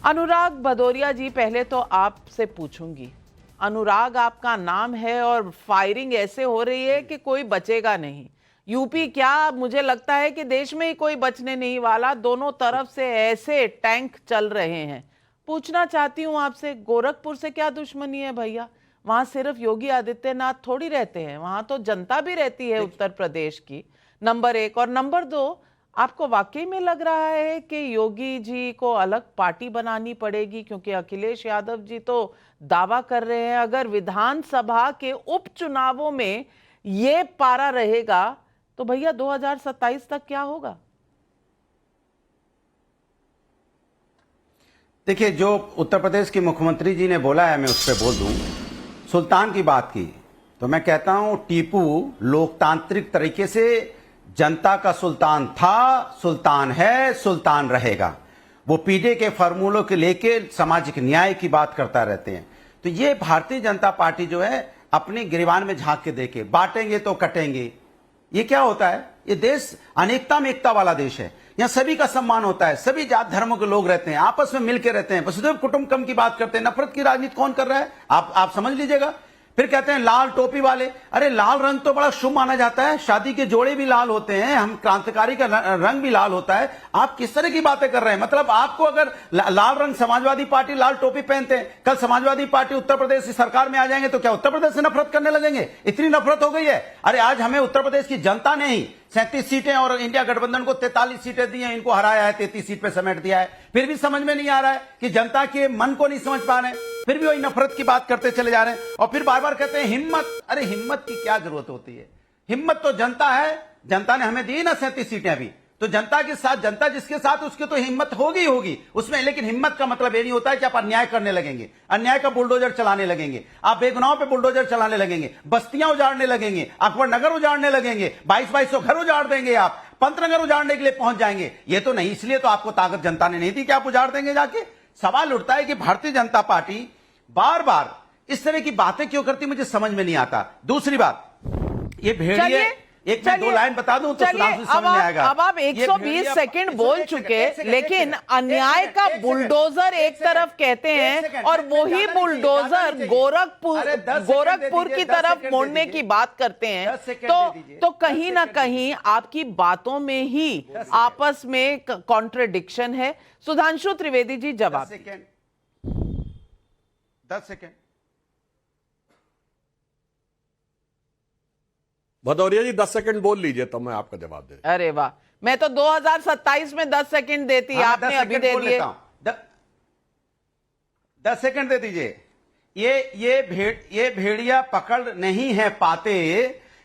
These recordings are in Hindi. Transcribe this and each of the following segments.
अनुराग भदौरिया जी, पहले तो आपसे पूछूंगी, अनुराग आपका नाम है और फायरिंग ऐसे हो रही है कि कोई बचेगा नहीं। यूपी क्या, मुझे लगता है कि देश में ही कोई बचने नहीं वाला। दोनों तरफ से ऐसे टैंक चल रहे हैं। पूछना चाहती हूं आपसे, गोरखपुर से क्या दुश्मनी है भैया? वहां सिर्फ योगी आदित्यनाथ थोड़ी रहते हैं, वहां तो जनता भी रहती है उत्तर प्रदेश की। नंबर एक। और नंबर दो, आपको वाकई में लग रहा है कि योगी जी को अलग पार्टी बनानी पड़ेगी? क्योंकि अखिलेश यादव जी तो दावा कर रहे हैं अगर विधानसभा के उपचुनावों में ये पारा रहेगा तो भैया 2027 तक क्या होगा? देखिए, जो उत्तर प्रदेश के मुख्यमंत्री जी ने बोला है, मैं उस पर बोल दूं। सुल्तान की बात की तो मैं कहता हूं टीपू लोकतांत्रिक तरीके से जनता का सुल्तान था, सुल्तान है, सुल्तान रहेगा। वो पीडे के फार्मूलों के लेके सामाजिक न्याय की बात करता रहते हैं। तो ये भारतीय जनता पार्टी जो है अपने गिरबान में झांक के देखे, बांटेंगे तो कटेंगे। ये क्या होता है? ये देश अनेकता में एकता वाला देश है। यहाँ सभी का सम्मान होता है, सभी जात धर्मों के लोग रहते हैं, आपस में मिलकर रहते हैं। वसुधैव कुटुंबकम की बात करते हैं। नफरत की राजनीति कौन कर रहा है? आप समझ लीजिएगा। फिर कहते हैं लाल टोपी वाले। अरे लाल रंग तो बड़ा शुभ माना जाता है, शादी के जोड़े भी लाल होते हैं, हम क्रांतिकारी का रंग भी लाल होता है। आप किस तरह की बातें कर रहे हैं? मतलब आपको अगर लाल रंग, समाजवादी पार्टी लाल टोपी पहनते हैं, कल समाजवादी पार्टी उत्तर प्रदेश की सरकार में आ जाएंगे तो क्या उत्तर प्रदेश से नफरत करने लगेंगे? इतनी नफरत हो गई है। अरे आज हमें उत्तर प्रदेश की जनता ने ही 37 सीटें और इंडिया गठबंधन को 43 सीटें दी हैं, इनको हराया है, 33 सीट पे समेट दिया है। फिर भी समझ में नहीं आ रहा है कि जनता के मन को नहीं समझ पा रहे हैं, फिर भी वही नफरत की बात करते चले जा रहे हैं। और फिर बार बार कहते हैं हिम्मत। अरे हिम्मत की क्या जरूरत होती है? हिम्मत तो जनता है, जनता ने हमें दी ना 37 सीटें अभी। तो जनता के साथ, जनता जिसके साथ, उसकी तो हिम्मत होगी होगी उसमें। लेकिन हिम्मत का मतलब ये नहीं होता है कि आप अन्याय करने लगेंगे, अन्याय का बुलडोजर चलाने लगेंगे, आप बेगुनाहों पे बुलडोजर चलाने लगेंगे, बस्तियां उजाड़ने लगेंगे, अकबर नगर उजाड़ने लगेंगे, 2200 घर उजाड़ देंगे, आप पंतनगर उजाड़ने के लिए पहुंच जाएंगे। ये तो नहीं, इसलिए तो आपको ताकत जनता ने नहीं दी कि आप उजाड़ देंगे जाके। सवाल उठता है कि भारतीय जनता पार्टी बार बार इस तरह की बातें क्यों करती, मुझे समझ में नहीं आता। दूसरी बात, ये भेड़िए, एक मैं 2 लाइन बता दूं तो सुधांशु समझ में आएगा। अब आप 120 सेकंड बोल चुके, लेकिन अन्याय का बुलडोजर एक तरफ कहते हैं और वही बुलडोजर गोरखपुर की तरफ मोड़ने की बात करते हैं। तो कहीं ना कहीं आपकी बातों में ही आपस में कॉन्ट्रडिक्शन है। सुधांशु त्रिवेदी जी, जवाब। 10 सेकेंड। भदौरिया जी 10 सेकंड बोल लीजिए तो मैं आपका जवाब दे। अरे वाह, मैं तो 2027 में 10 सेकंड देती, आपने अभी दे दिए। 10 सेकंड दे दीजिए। ये भेड़िया पकड़ नहीं है पाते,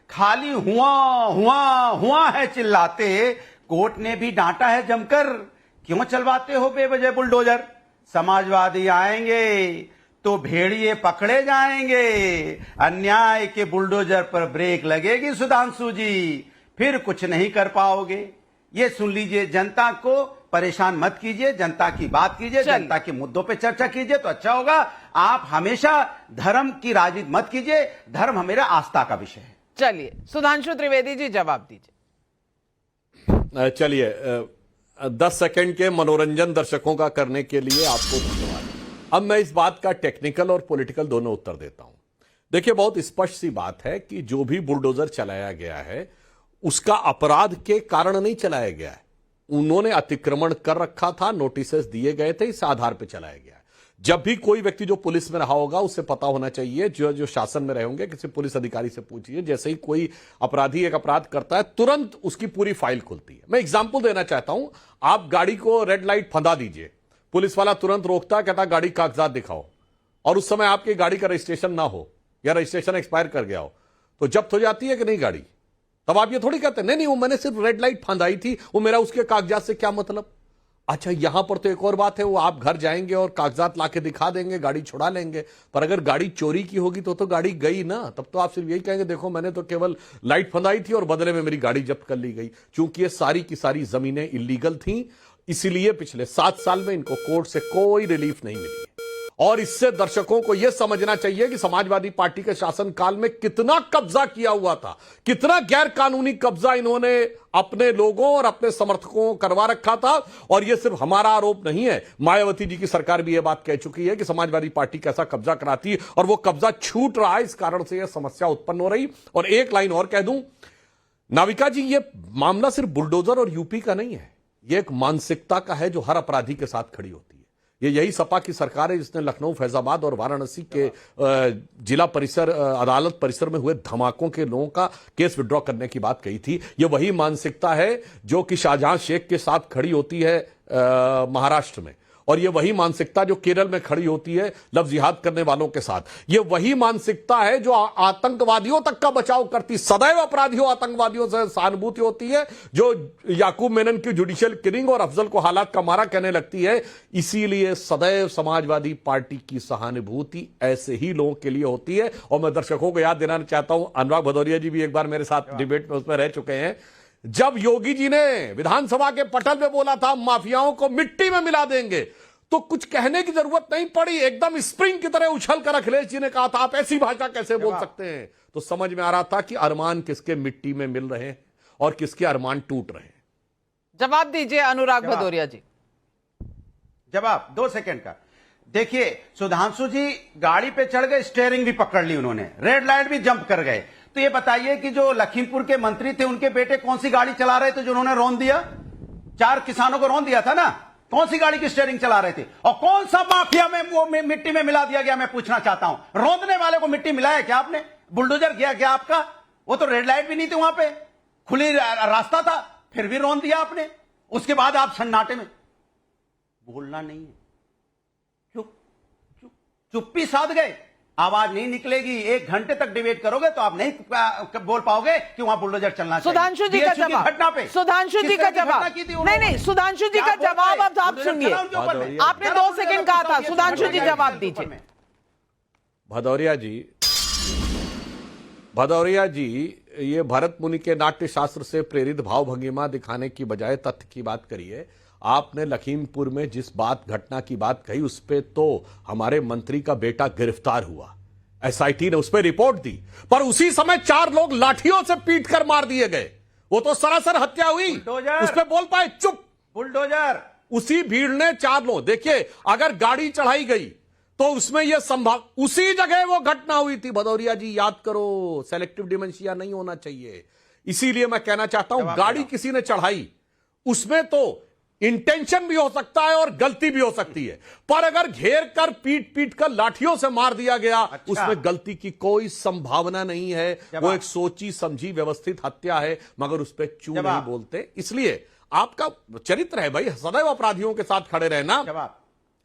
खाली हुआ हुआ हुआ है चिल्लाते। कोर्ट ने भी डांटा है जमकर, क्यों चलवाते हो बेवजह बुलडोजर? समाजवादी आएंगे तो भेड़िए पकड़े जाएंगे, अन्याय के बुलडोजर पर ब्रेक लगेगी सुधांशु जी, फिर कुछ नहीं कर पाओगे। ये सुन लीजिए, जनता को परेशान मत कीजिए, जनता की बात कीजिए, जनता के मुद्दों पे चर्चा कीजिए तो अच्छा होगा। आप हमेशा धर्म की राजनीति मत कीजिए, धर्म मेरा आस्था का विषय है। चलिए सुधांशु त्रिवेदी जी, जवाब दीजिए। चलिए, 10 सेकंड के मनोरंजन दर्शकों का करने के लिए आपको धन्यवाद। अब मैं इस बात का टेक्निकल और पॉलिटिकल दोनों उत्तर देता हूं। देखिए, बहुत स्पष्ट सी बात है कि जो भी बुलडोजर चलाया गया है उसका अपराध के कारण नहीं चलाया गया है। उन्होंने अतिक्रमण कर रखा था, नोटिसेस दिए गए थे, इस आधार पर चलाया गया है। जब भी कोई व्यक्ति जो पुलिस में रहा होगा उसे पता होना चाहिए, जो शासन में रहे होंगे, किसी पुलिस अधिकारी से पूछिए, जैसे ही कोई अपराधी एक अपराध करता है तुरंत उसकी पूरी फाइल खुलती है। मैं एग्जाम्पल देना चाहता हूं, आप गाड़ी को रेड लाइट फंदा दीजिए, पुलिस वाला तुरंत रोकता, कहता गाड़ी कागजात दिखाओ, और उस समय आपकी गाड़ी का रजिस्ट्रेशन ना हो या रजिस्ट्रेशन एक्सपायर कर गया हो तो जब्त हो जाती है कि नहीं गाड़ी? तब आप ये थोड़ी कहते नहीं नहीं वो मैंने सिर्फ रेड लाइट फंदाई थी, वो मेरा उसके कागजात से क्या मतलब। अच्छा, यहां पर तो एक और बात है, वो आप घर जाएंगे और कागजात लाके दिखा देंगे, गाड़ी छुड़ा लेंगे, पर अगर गाड़ी चोरी की होगी तो गाड़ी गई ना। तब तो आप सिर्फ यही कहेंगे देखो मैंने तो केवल लाइट फंदाई थी और बदले में मेरी गाड़ी जब्त कर ली गई। चूंकि ये सारी की सारी जमीनें इलीगल थी, इसीलिए पिछले 7 साल में इनको कोर्ट से कोई रिलीफ नहीं मिली है। और इससे दर्शकों को यह समझना चाहिए कि समाजवादी पार्टी के शासनकाल में कितना कब्जा किया हुआ था, कितना गैर कानूनी कब्जा इन्होंने अपने लोगों और अपने समर्थकों को करवा रखा था। और यह सिर्फ हमारा आरोप नहीं है, मायावती जी की सरकार भी यह बात कह चुकी है कि समाजवादी पार्टी कैसा कब्जा कराती है और वो कब्जा छूट रहा है, इस कारण से यह समस्या उत्पन्न हो रही। और एक लाइन और कह दूं नाविका जी, यह मामला सिर्फ बुलडोजर और यूपी का नहीं है, यह एक मानसिकता का है जो हर अपराधी के साथ खड़ी होती है। ये यही सपा की सरकार है जिसने लखनऊ, फैजाबाद और वाराणसी के जिला परिसर, अदालत परिसर में हुए धमाकों के लोगों का केस विड्रॉ करने की बात कही थी। ये वही मानसिकता है जो कि शाहजहां शेख के साथ खड़ी होती है महाराष्ट्र में, और ये वही मानसिकता जो केरल में खड़ी होती है लव जिहाद करने वालों के साथ। ये वही मानसिकता है जो आतंकवादियों तक का बचाव करती, सदैव अपराधियों आतंकवादियों से सहानुभूति होती है, जो याकूब मेनन की जुडिशियल किलिंग और अफजल को हालात का मारा कहने लगती है। इसीलिए सदैव समाजवादी पार्टी की सहानुभूति ऐसे ही लोगों के लिए होती है। और मैं दर्शकों को याद दिलाना चाहता हूं, अनुराग भदौरिया जी भी एक बार मेरे साथ डिबेट में उसमें रह चुके हैं, जब योगी जी ने विधानसभा के पटल में बोला था माफियाओं को मिट्टी में मिला देंगे, तो कुछ कहने की जरूरत नहीं पड़ी, एकदम स्प्रिंग की तरह उछल कर अखिलेश जी ने कहा था आप ऐसी भाषा कैसे बोल सकते हैं। तो समझ में आ रहा था कि अरमान किसके मिट्टी में मिल रहे हैं और किसके अरमान टूट रहे हैं। जवाब दीजिए अनुराग भदौरिया जी। जवाब 2 सेकंड का। देखिए, सुधांशु जी गाड़ी पे चढ़ गए, स्टीयरिंग भी पकड़ ली उन्होंने, रेड लाइट भी जंप कर गए। तो ये बताइए कि जो लखीमपुर के मंत्री थे उनके बेटे कौन सी गाड़ी चला रहे थे जो उन्होंने रौंद दिया? 4 किसानों को रौंद दिया था ना। कौन सी गाड़ी की स्टीयरिंग चला रहे थे और कौन सा माफिया में वो मिट्टी में मिला दिया गया? मैं पूछना चाहता हूं, रौंदने वाले को मिट्टी मिलाया क्या आपने? बुलडोजर किया क्या आपका? वो तो रेड लाइट भी नहीं थी, वहां पे खुली रास्ता था, फिर भी रौंद दिया आपने। उसके बाद आप सन्नाटे में, बोलना नहीं है, चुप्पी साध गए, आवाज नहीं निकलेगी। 1 घंटे तक डिबेट करोगे तो आप नहीं बोल पाओगे कि वहां बुलडोजर चलना चाहिए। सुधांशु जी का जवाब, सुधांशु जी का जवाब, नहीं, सुधांशु जी का जवाब अब आप सुनिए। आपने 2 सेकंड कहा था, सुधांशु जी जवाब दीजिए। भदौरिया जी, ये भरत मुनि के नाट्य शास्त्र से प्रेरित भाव भंगिमा दिखाने की बजाय तथ्य की बात करिए। आपने लखीमपुर में जिस घटना की बात कही, उस पे तो हमारे मंत्री का बेटा गिरफ्तार हुआ, एसआईटी ने उस पर रिपोर्ट दी, पर उसी समय 4 लोग लाठियों से पीट कर मार दिए गए। वो तो सरासर हत्या हुई, उस पर बोल पाए चुप। बुलडोजर, उसी भीड़ ने 4 लोग, देखिए अगर गाड़ी चढ़ाई गई तो उसमें यह संभव, उसी जगह वो घटना हुई थी। भदौरिया जी याद करो, सेलेक्टिव डिमेंशिया नहीं होना चाहिए। इसीलिए मैं कहना चाहता हूं, गाड़ी किसी ने चढ़ाई, उसमें तो इंटेंशन भी हो सकता है और गलती भी हो सकती है, पर अगर घेर कर पीट कर लाठियों से मार दिया गया, उसमें गलती की कोई संभावना नहीं है। वो एक सोची समझी व्यवस्थित हत्या है, मगर उस पर चू नहीं बोलते। इसलिए आपका चरित्र है भाई, सदैव अपराधियों के साथ खड़े रहना,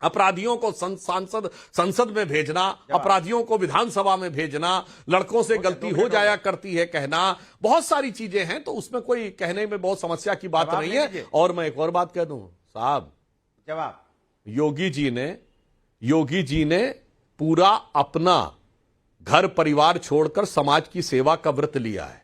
अपराधियों को संसद में भेजना, अपराधियों को विधानसभा में भेजना, लड़कों से गलती हो जाया करती है कहना, बहुत सारी चीजें हैं, तो उसमें कोई कहने में बहुत समस्या की बात नहीं है। और मैं एक और बात कह दूं साहब, जवाब, योगी जी ने पूरा अपना घर परिवार छोड़कर समाज की सेवा का व्रत लिया है,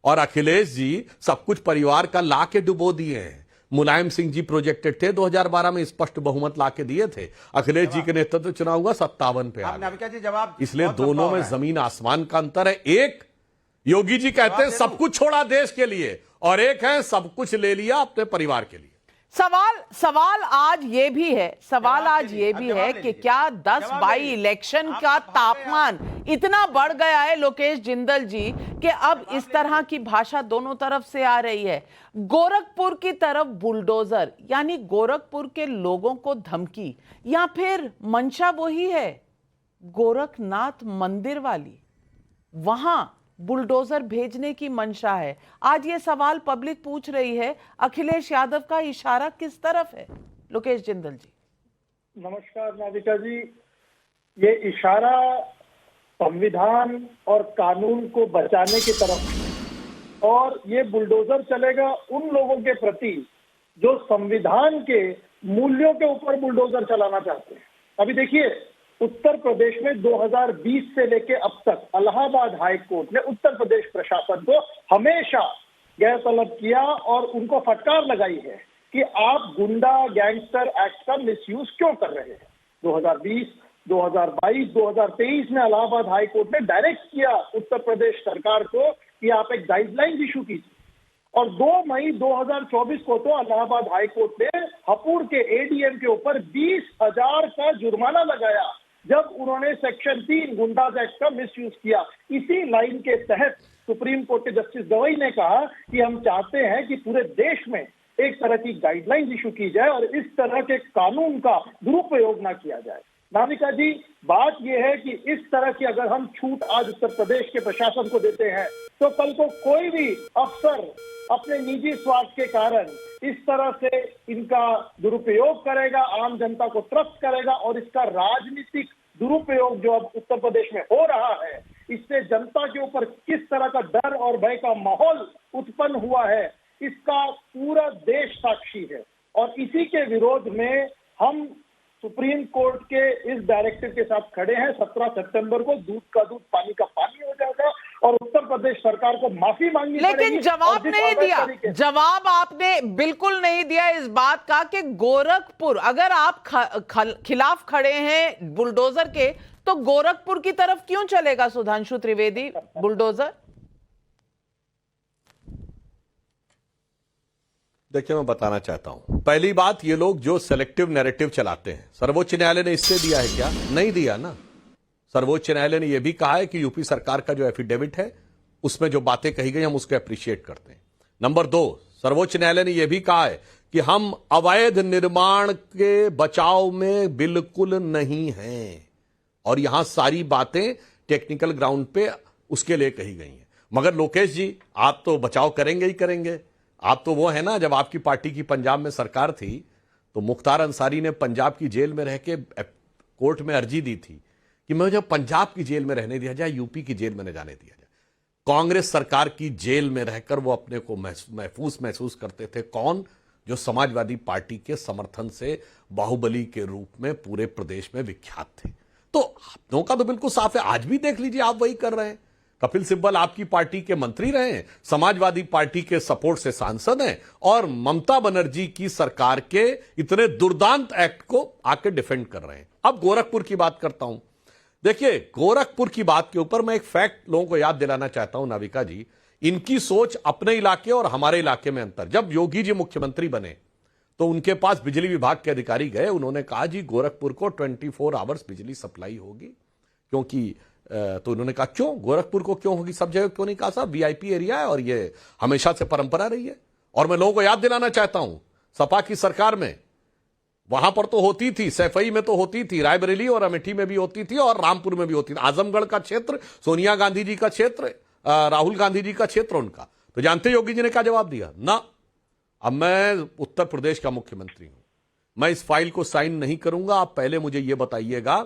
और अखिलेश जी सब कुछ परिवार का ला के डुबो दिए हैं। मुलायम सिंह जी प्रोजेक्टेड थे, 2012 में स्पष्ट बहुमत लाके दिए थे, अखिलेश जी के नेतृत्व चुनाव हुआ 57 पे आ गए। इसलिए दोनों में जमीन आसमान का अंतर है। एक योगी जी कहते हैं सब कुछ छोड़ा देश के लिए, और एक है सब कुछ ले लिया अपने परिवार के लिए। सवाल आज ये भी है, कि क्या 10 बाई इलेक्शन का तापमान इतना बढ़ गया है लोकेश जिंदल जी कि अब इस तरह की भाषा दोनों तरफ से आ रही है। गोरखपुर की तरफ बुलडोजर, यानी गोरखपुर के लोगों को धमकी, या फिर मंशा वही है गोरखनाथ मंदिर वाली, वहां बुलडोजर भेजने की मंशा है। आज ये सवाल पब्लिक पूछ रही है, अखिलेश यादव का इशारा किस तरफ है? लोकेश जिंदल जी। नमस्कार नाविका जी, ये इशारा संविधान और कानून को बचाने की तरफ, और ये बुलडोजर चलेगा उन लोगों के प्रति जो संविधान के मूल्यों के ऊपर बुलडोजर चलाना चाहते हैं। अभी देखिए, उत्तर प्रदेश में 2020 से लेके अब तक इलाहाबाद हाई कोर्ट ने उत्तर प्रदेश प्रशासन को हमेशा गैरतलब किया और उनको फटकार लगाई है कि आप गुंडा गैंगस्टर एक्ट का मिसयूज क्यों कर रहे हैं। 2020, 2022, 2023 में इलाहाबाद हाई कोर्ट ने डायरेक्ट किया उत्तर प्रदेश सरकार को कि आप एक गाइडलाइन इशू कीजिए। और 2 मई 2024 को तो इलाहाबाद हाई कोर्ट ने हपूर के एडीएम के ऊपर 20,000 का जुर्माना लगाया जब उन्होंने सेक्शन 3 गुंडाज एक्ट का मिसयूज किया। इसी लाइन के तहत सुप्रीम कोर्ट के जस्टिस गवई ने कहा कि हम चाहते हैं कि पूरे देश में एक तरह की गाइडलाइन इशू की जाए और इस तरह के कानून का दुरुपयोग ना किया जाए। नामिका जी, बात यह है कि इस तरह की अगर हम छूट आज उत्तर प्रदेश के प्रशासन को देते हैं तो कल को कोई भी अफसर अपने निजी स्वार्थ के कारण इस तरह से इनका दुरुपयोग करेगा, आम जनता को त्रस्त करेगा और इसका राजनीतिक दुरुपयोग जो अब उत्तर प्रदेश में हो रहा है, इससे जनता के ऊपर किस तरह का डर और भय का माहौल उत्पन्न हुआ है, इसका पूरा देश साक्षी है। और इसी के विरोध में हम सुप्रीम कोर्ट के इस डायरेक्टिव के साथ खड़े हैं। 17 सितंबर को दूध का दूध पानी का पानी हो जाएगा और उत्तर प्रदेश सरकार को माफी मांगनी पड़ेगी। लेकिन जवाब नहीं दिया, जवाब आपने बिल्कुल नहीं दिया इस बात का कि गोरखपुर, अगर आप खिलाफ खड़े हैं बुलडोजर के, तो गोरखपुर की तरफ क्यों चलेगा सुधांशु त्रिवेदी बुलडोजर? देखिए, मैं बताना चाहता हूं, पहली बात, ये लोग जो सेलेक्टिव नैरेटिव चलाते हैं, सर्वोच्च न्यायालय ने इससे दिया है क्या? नहीं दिया ना। सर्वोच्च न्यायालय ने यह भी कहा है कि यूपी सरकार का जो एफिडेविट है उसमें जो बातें कही गई हम उसको अप्रिशिएट करते हैं। नंबर 2, सर्वोच्च न्यायालय ने यह भी कहा है कि हम अवैध निर्माण के बचाव में बिल्कुल नहीं हैं और यहां सारी बातें टेक्निकल ग्राउंड पे उसके लिए कही गई हैं। मगर लोकेश जी, आप तो बचाव करेंगे ही करेंगे। आप तो वो है ना, जब आपकी पार्टी की पंजाब में सरकार थी तो मुख्तार अंसारी ने पंजाब की जेल में रह के कोर्ट में अर्जी दी थी कि मुझे पंजाब की जेल में रहने दिया जाए, यूपी की जेल में न जाने दिया जाए। कांग्रेस सरकार की जेल में रहकर वो अपने को महफूज महसूस करते थे। कौन? जो समाजवादी पार्टी के समर्थन से बाहुबली के रूप में पूरे प्रदेश में विख्यात थे। तो आप लोगों का तो बिल्कुल साफ है, आज भी देख लीजिए आप वही कर रहे हैं। कपिल सिब्बल आपकी पार्टी के मंत्री रहे हैं, समाजवादी पार्टी के सपोर्ट से सांसद हैं और ममता बनर्जी की सरकार के इतने दुर्दांत एक्ट को आके डिफेंड कर रहे हैं। अब गोरखपुर की बात करता हूं। देखिए, गोरखपुर की बात के ऊपर मैं एक फैक्ट लोगों को याद दिलाना चाहता हूं, नाविका जी। इनकी सोच अपने इलाके और हमारे इलाके में अंतर। जब योगी जी मुख्यमंत्री बने तो उनके पास बिजली विभाग के अधिकारी गए, उन्होंने कहा जी गोरखपुर को 24 आवर्स बिजली सप्लाई होगी, क्योंकि तो उन्होंने कहा क्यों, गोरखपुर को क्यों होगी, सब जगह क्यों नहीं? कहा साहब वीआईपी एरिया है और ये हमेशा से परंपरा रही है। और मैं लोगों को याद दिलाना चाहता हूं, सपा की सरकार में वहां पर तो होती थी, सैफई में तो होती थी, रायबरेली और अमेठी में भी होती थी और रामपुर में भी होती थी। आजमगढ़ का क्षेत्र सोनिया गांधी जी का क्षेत्र, राहुल गांधी जी का क्षेत्र उनका। तो जानते योगी जी ने क्या जवाब दिया? ना, अब मैं उत्तर प्रदेश का मुख्यमंत्री हूं, मैं इस फाइल को साइन नहीं करूंगा। आप पहले मुझे यह बताइएगा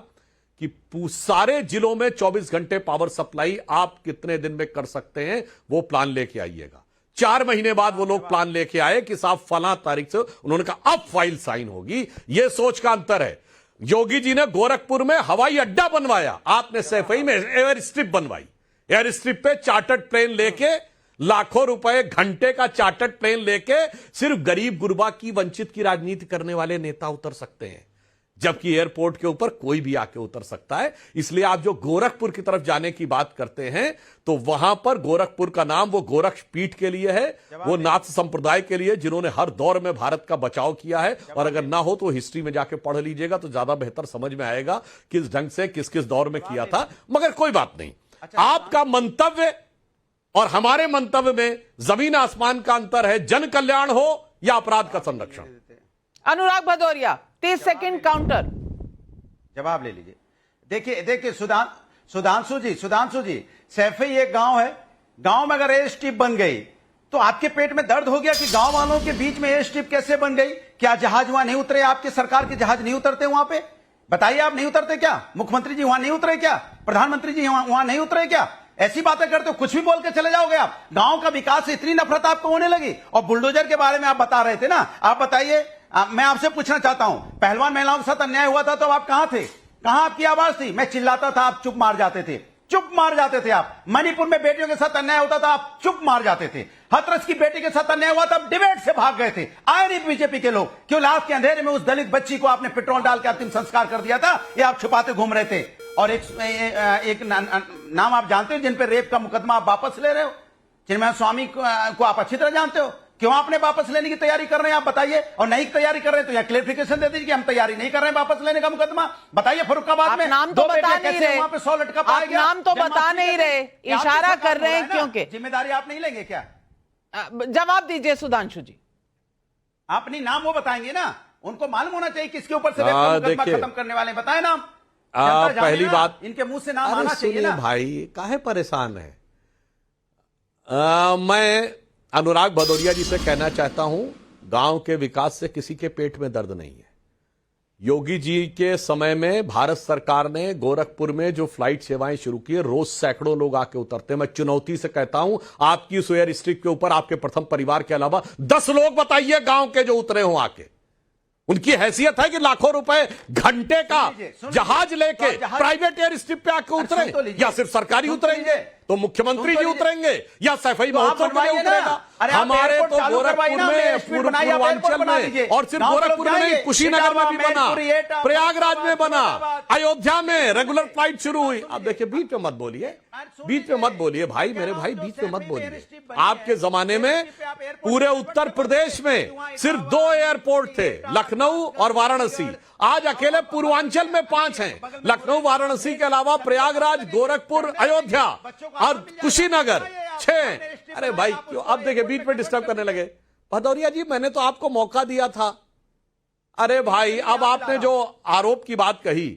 कि सारे जिलों में 24 घंटे पावर सप्लाई आप कितने दिन में कर सकते हैं, वो प्लान लेके आइएगा। 4 महीने बाद वो लोग प्लान लेके आए कि साहब फला तारीख से, उन्होंने कहा अब फाइल साइन होगी। ये सोच का अंतर है। योगी जी ने गोरखपुर में हवाई अड्डा बनवाया, आपने सैफई में एयर स्ट्रिप बनवाई। एयर स्ट्रिप पे चार्टर्ड प्लेन लेके, लाखों रुपए घंटे का चार्टर्ड प्लेन लेके सिर्फ गरीब गुरबा की, वंचित की राजनीति करने वाले नेता उतर सकते हैं, जबकि एयरपोर्ट के ऊपर कोई भी आके उतर सकता है। इसलिए आप जो गोरखपुर की तरफ जाने की बात करते हैं, तो वहां पर गोरखपुर का नाम वो गोरक्ष पीठ के लिए है, वो नाथ संप्रदाय के लिए, जिन्होंने हर दौर में भारत का बचाव किया है। और अगर ना हो तो हिस्ट्री में जाके पढ़ लीजिएगा तो ज्यादा बेहतर समझ में आएगा किस ढंग से किस किस दौर में किया था। मगर कोई बात नहीं, आपका मंतव्य और हमारे मंतव्य में जमीन आसमान का अंतर है। जन कल्याण हो या अपराध का संरक्षण। अनुराग भदौरिया, 30 सेकंड काउंटर। जवाब ले लीजिए। देखिए सुधांशु जी, सैफई एक गांव है, गांव में अगर एयर स्ट्रिप बन गई तो आपके पेट में दर्द हो गया कि गांव वालों के बीच में एयर स्ट्रिप कैसे बन गई? क्या जहाज वहां नहीं उतरे? आपके सरकार के जहाज नहीं उतरते वहां पे? बताइए, आप नहीं उतरते क्या? मुख्यमंत्री जी वहां नहीं उतरे क्या? प्रधानमंत्री जी वहां नहीं उतरे क्या? ऐसी बातें करते हो, कुछ भी बोल के चले जाओगे आप। गांव का विकास से इतनी नफरत आपको होने लगी। और बुलडोजर के बारे में आप बता रहे थे ना, आप बताइए। मैं आपसे पूछना चाहता हूं, पहलवान महिलाओं के साथ अन्याय हुआ था तो आप कहां थे? कहां आपकी आवाज थी? मैं चिल्लाता था, आप चुप मार जाते थे। चुप मार जाते थे आप। मणिपुर में बेटियों के साथ अन्याय होता था, आप चुप मार जाते थे। हाथरस की बेटी के साथ अन्याय हुआ तब डिबेट से भाग गए थे, आए नहीं बीजेपी के लोग। क्यों रात के अंधेरे में उस दलित बच्ची को आपने पेट्रोल डाल के अंतिम संस्कार कर दिया था, ये आप छुपाते घूम रहे थे। और एक नाम आप जानते हो जिन पे रेप का मुकदमा आप वापस ले रहे हो, चिन्मय स्वामी को आप अच्छी तरह जानते हो। क्यों आपने वापस लेने की तैयारी कर रहे हैं, आप बताइए। और नहीं तैयारी कर रहे हैं तो यहाँ क्लेरिफिकेशन दे दीजिए कि हम तैयारी नहीं कर रहे हैं वापस लेने का मुकदमा। बताइए फरुखाबाद में नाम तो बता नहीं रहे, वहां पे 100 लटका पाया आप गया, नाम तो बता नहीं रहे, इशारा कर रहे हैं। क्योंकि जिम्मेदारी आप नहीं लेंगे क्या? जवाब दीजिए सुधांशु जी। आप नहीं नाम वो बताएंगे ना, उनको मालूम होना चाहिए किसके ऊपर से रेप का मुकदमा खत्म करने वाले, बताए नाम। पहली बात, इनके मुंह से नाम आना चाहिए ना। भाई काहे परेशान है? मैं अनुराग भदौरिया जी से कहना चाहता हूं, गांव के विकास से किसी के पेट में दर्द नहीं है। योगी जी के समय में भारत सरकार ने गोरखपुर में जो फ्लाइट सेवाएं शुरू की, रोज सैकड़ों लोग आके उतरते हैं। मैं चुनौती से कहता हूं, आपकी उस एयर स्ट्रिप के ऊपर आपके प्रथम परिवार के अलावा 10 लोग बताइए गांव के जो उतरे हो आके। उनकी हैसियत है कि लाखों रुपए घंटे का जहाज लेके प्राइवेट एयर स्ट्रिप पे आके उतरे, या सिर्फ सरकारी उतरेंगे? तो मुख्यमंत्री जी उतरेंगे या सफाई महोत्सव के लिए उतरेगा? हमारे तो गोरखपुर में, पूर्वांचल में, और सिर्फ गोरखपुर में नहीं, कुशीनगर में भी बना, प्रयागराज में बना, अयोध्या में रेगुलर फ्लाइट शुरू हुई। अब देखिए, बीच में मत बोलिए, बीच में मत बोलिए भाई, मेरे भाई बीच में मत बोलिए। आपके जमाने में पूरे उत्तर प्रदेश में सिर्फ 2 एयरपोर्ट थे, लखनऊ और वाराणसी। आज अकेले पूर्वांचल में 5 हैं, लखनऊ वाराणसी के अलावा प्रयागराज, गोरखपुर, अयोध्या और कुशीनगर 6। अरे भाई क्यों अब देखिए बीच में डिस्टर्ब करने लगे। भदौरिया जी, मैंने तो आपको मौका दिया था। अरे भाई, अब आपने जो आरोप की बात कही,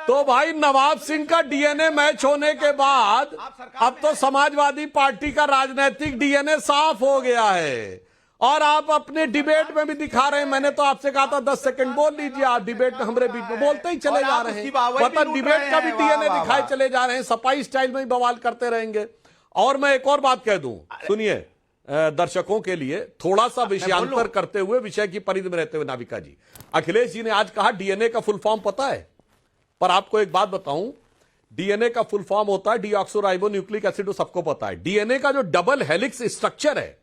तो भाई नवाब सिंह का डीएनए मैच होने के बाद अब तो समाजवादी पार्टी का राजनीतिक डीएनए साफ हो गया है। और आप अपने डिबेट में भी दिखा रहे हैं। मैंने तो आपसे कहा था 10 सेकंड बोल लीजिए, आप डिबेट में हमारे बीच में बोलते ही चले जा रहे हैं। मतलब डिबेट का भी डीएनए दिखाए चले जा रहे हैं, सपाई स्टाइल में ही बवाल करते रहेंगे। और मैं एक और बात कह दूं, सुनिए, दर्शकों के लिए थोड़ा सा विषयांतर करते हुए, विषय की परिधि में रहते हुए, नाविका जी, अखिलेश जी ने आज कहा डीएनए का फुल फॉर्म पता है? पर आपको एक बात बताऊं, डीएनए का फुल फॉर्म होता है डीऑक्सोराइबो न्यूक्लिक एसिड, तो सबको पता है। डीएनए का जो डबल हेलिक्स स्ट्रक्चर है,